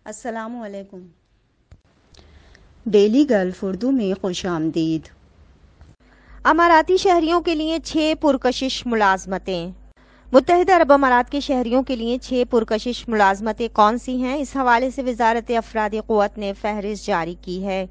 السلام علیکم۔ Daily golf Urdu میں خوش آمدید۔ اماراتی شہریوں کے لیے 6 پرکشش ملازمتیں۔ متحدہ عرب امارات کے شہریوں کے لیے 6 پرکشش ملازمتیں کون سی ہیں؟ اس حوالے سے وزارت افرادی قوت نے فہرست جاری کی ہے۔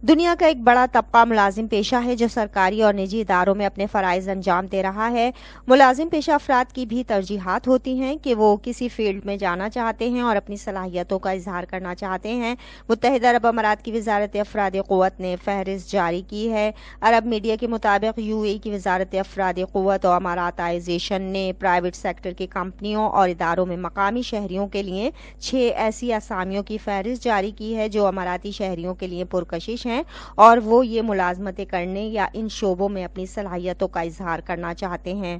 دنیا کا ایک بڑا طبقہ ملازم پیشہ ہے جو سرکاری اور نجی اداروں میں اپنے فرائض انجام دے رہا ہے۔ ملازم پیشہ افراد کی بھی ترجیحات ہوتی ہیں کہ وہ کسی فیلڈ میں جانا چاہتے ہیں اور اپنی صلاحیتوں کا اظہار کرنا چاہتے ہیں۔ متحدہ عرب امارات کی وزارت افرادی قوت نے فہرست جاری کی ہے۔ عرب میڈیا کے مطابق UAE کی وزارت افرادی قوت اور اماراتائزیشن نے پرائیویٹ سیکٹر کی کمپنیوں اور اداروں میں مقامی شہریوں کے لیے 6 ایسی اسامیوں کی فہرست جاری کی ہے جو اماراتی شہریوں کے لیے پرکشش ہیں اور وہ یہ ملازمتیں کرنے یا ان شعبوں میں اپنی صلاحیتوں کا اظہار کرنا چاہتے ہیں۔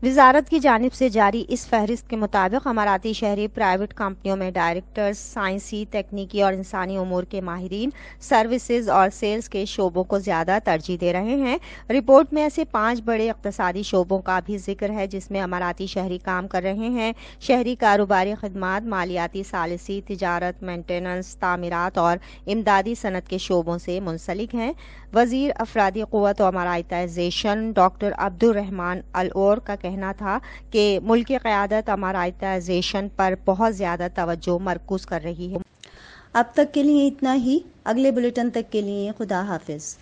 وزارت کی جانب سے جاری اس فہرست کے مطابق اماراتی شہری پرائیویٹ کمپنیوں میں ڈائریکٹرز، سائنسی، تکنیکی اور انسانی امور کے ماہرین، سروسز اور سیلز کے شعبوں کو زیادہ ترجیح دے رہے ہیں۔ رپورٹ میں ایسے 5 بڑے اقتصادی شعبوں کا بھی ذکر ہے جس میں اماراتی شہری کام کر رہے ہیں۔ شہری کاروباری خدمات، مالیاتی ثالثی، تجارت، مینٹیننس، تعمیرات اور امدادی صنعت کے شعبوں سے منسلک ہیں۔ وزیر افرادی قوت و اماراتائزیشن ڈاکٹر عبدالرحمان العور کا کہنا تھا کہ ملکی قیادت اماراتائزیشن پر بہت زیادہ توجہ مرکوز کر رہی ہے۔ اب تک کے لیے اتنا ہی۔ اگلے بلیٹن تک کے لیے خدا حافظ۔